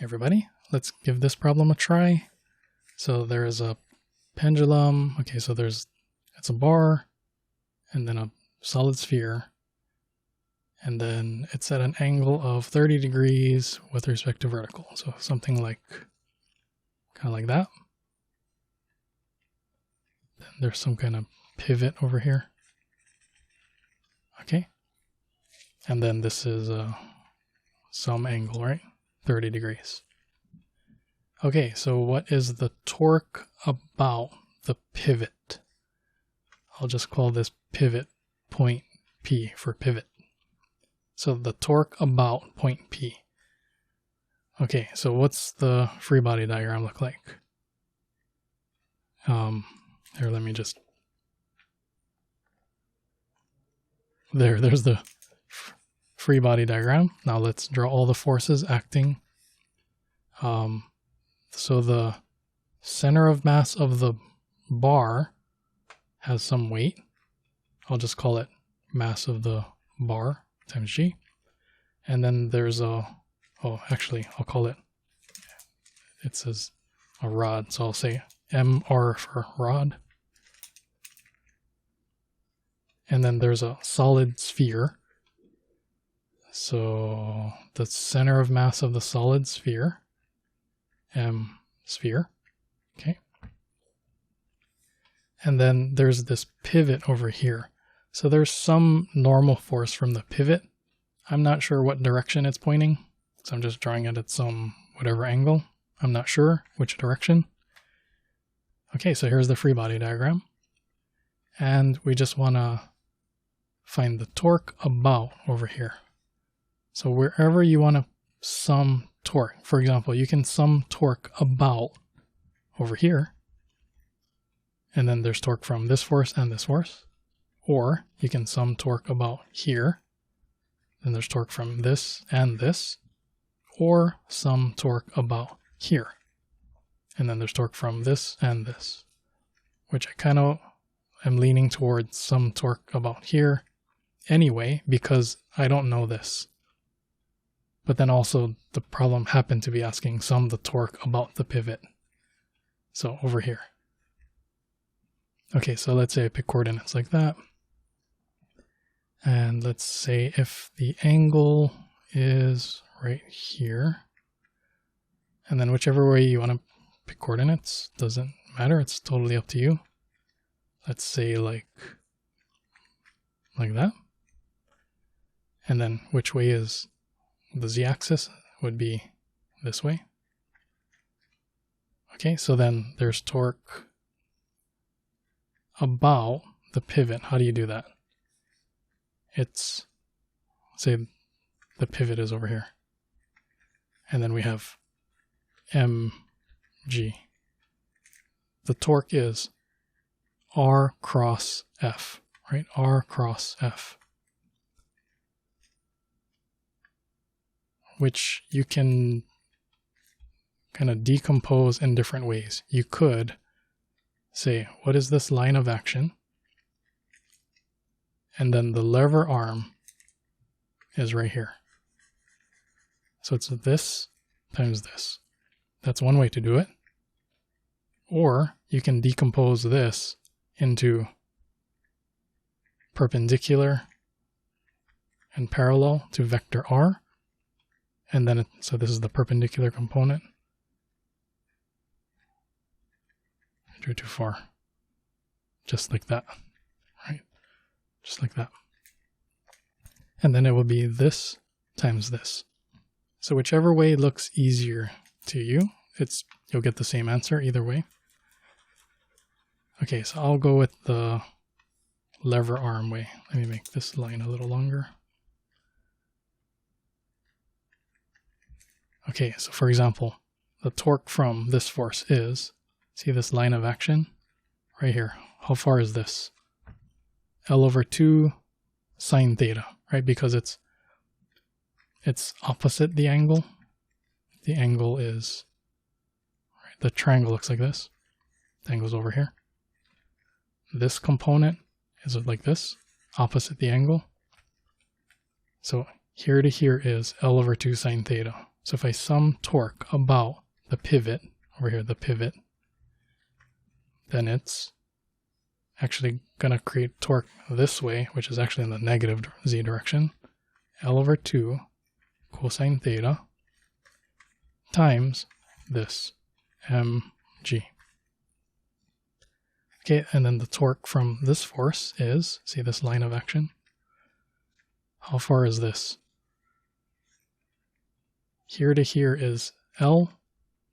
Everybody, let's give this problem a try. So there is a pendulum. Okay, so it's a bar and then a solid sphere. And then it's at an angle of 30 degrees with respect to vertical. So something like, kind of like that. Then there's some kind of pivot over here. Okay. And then this is some angle, right? 30 degrees. Okay, so what is the torque about the pivot? I'll just call this pivot point P for pivot. So the torque about point P. Okay, so what's the free body diagram look like? Here, let me just... There's the free body diagram. Now let's draw all the forces acting. So the center of mass of the bar has some weight. I'll just call it mass of the bar times G. And then there's a, oh, actually, I'll call it, it says a rod, so I'll say MR for rod. And then there's a solid sphere. So the center of mass of the solid sphere, M sphere, okay. And then there's this pivot over here. So there's some normal force from the pivot. I'm not sure what direction it's pointing, so I'm just drawing it at some whatever angle. I'm not sure which direction. Okay, so here's the free body diagram. And we just want to find the torque about over here. So wherever you want to sum torque, for example, you can sum torque about over here. And then there's torque from this force and this force. Or you can sum torque about here. Then there's torque from this and this. Or sum torque about here. And then there's torque from this and this. Which I kind of am leaning towards sum torque about here anyway, because I don't know this. But then also the problem happened to be asking sum the torque about the pivot. So over here. Okay, so let's say I pick coordinates like that. And let's say if the angle is right here, and then whichever way you want to pick coordinates, doesn't matter, it's totally up to you. Let's say like that. And then which way is the z-axis would be this way. Okay, so then there's torque about the pivot. How do you do that? It's, say the pivot is over here. And then we have mg. The torque is R cross F, right? R cross F. Which you can kind of decompose in different ways. You could say, what is this line of action? And then the lever arm is right here. So it's this times this. That's one way to do it. Or you can decompose this into perpendicular and parallel to vector r. And then, so this is the perpendicular component. I drew too far. Just like that, right? Just like that. And then it will be this times this. So whichever way looks easier to you, you'll get the same answer either way. Okay, so I'll go with the lever arm way. Let me make this line a little longer. Okay, so for example, the torque from this force is, see this line of action right here. How far is this? L over 2 sine theta, right? Because it's opposite the angle. The angle is, right, the triangle looks like this. The angle's over here. This component is like this, opposite the angle. So here to here is L over 2 sine theta. So if I sum torque about the pivot, over here, the pivot, then it's actually going to create torque this way, which is actually in the negative z direction, L over 2 cosine theta times this mg. Okay, and then the torque from this force is, see this line of action? How far is this? Here to here is L,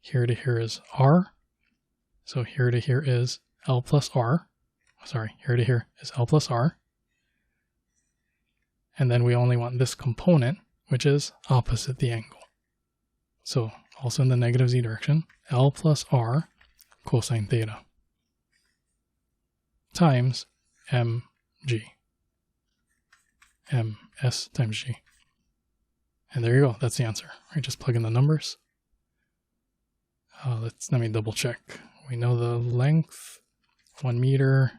here to here is R, so here to here is L plus R, sorry, here to here is L plus R, and then we only want this component, which is opposite the angle. So also in the negative z direction, L plus R cosine theta times mg, ms times g. And there you go, that's the answer. Right, just plug in the numbers. Let me double check. We know the length, 1 meter,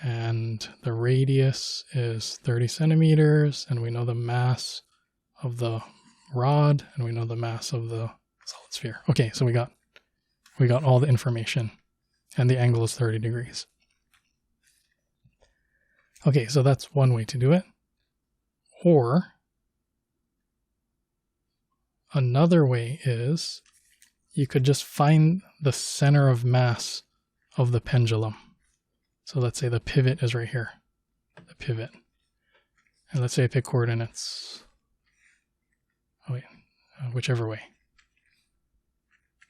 and the radius is 30 centimeters, and we know the mass of the rod, and we know the mass of the solid sphere. Okay, so we got all the information, and the angle is 30 degrees. Okay, so that's one way to do it. Or another way is you could just find the center of mass of the pendulum. So let's say the pivot is right here, the pivot. And let's say I pick coordinates, whichever way.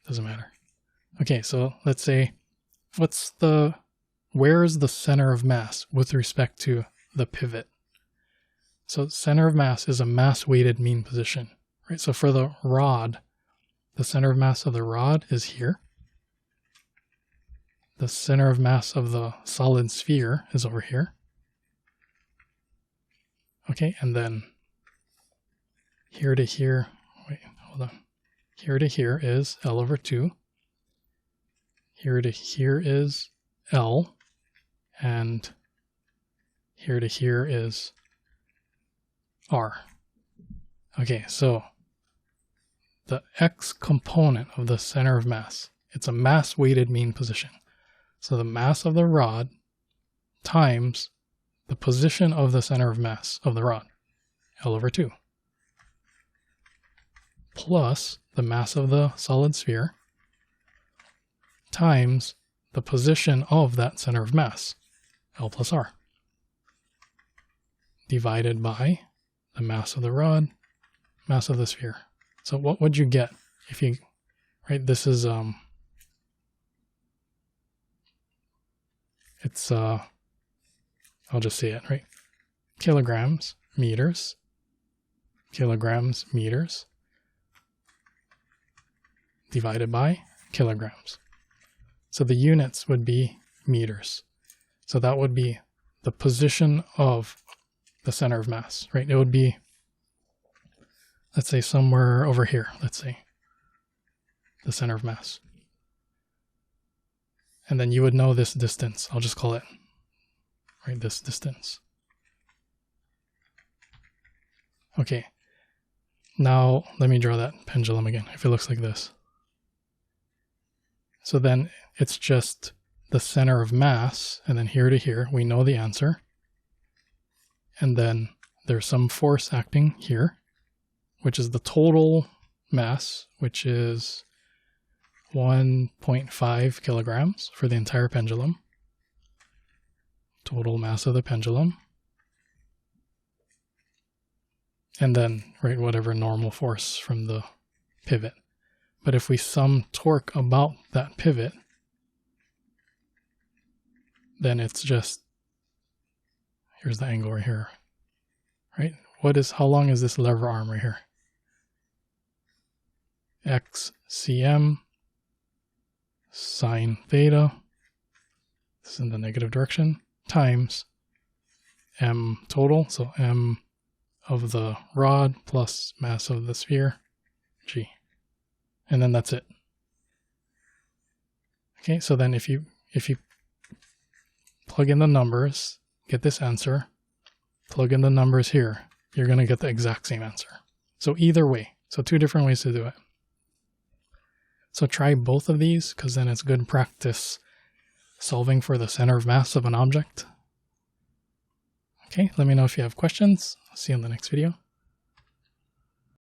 Doesn't matter. Okay, so let's say, where is the center of mass with respect to the pivot? So center of mass is a mass-weighted mean position, right? So for the rod, the center of mass of the rod is here. The center of mass of the solid sphere is over here. Okay, and then here to here, here to here is L over 2. Here to here is L, and here to here is R. Okay, so the x component of the center of mass, it's a mass-weighted mean position. So the mass of the rod times the position of the center of mass of the rod, L over 2, plus the mass of the solid sphere times the position of that center of mass, L plus R, divided by the mass of the rod, mass of the sphere. So what would you get if you, right, this is, it's, I'll just say it, right? Kilograms, meters, divided by kilograms. So the units would be meters. So that would be the position of the center of mass, right? It would be, let's say somewhere over here, let's say, the center of mass. And then you would know this distance. I'll just call it, right, this distance. Okay. Now let me draw that pendulum again, if it looks like this. So then it's just the center of mass, and then here to here, we know the answer. And then there's some force acting here, which is the total mass, which is 1.5 kilograms for the entire pendulum. Total mass of the pendulum. And then, right, whatever normal force from the pivot. But if we sum torque about that pivot, then it's just, here's the angle right here, right? How long is this lever arm right here? X cm sine theta, this is in the negative direction, times m total, so m of the rod plus mass of the sphere, g. And then that's it. Okay, so then if you plug in the numbers, get this answer, plug in the numbers here, you're going to get the exact same answer. So either way, So 2 different ways to do it. So try both of these, because then it's good practice solving for the center of mass of an object. Okay, let me know if you have questions. I'll see you in the next video.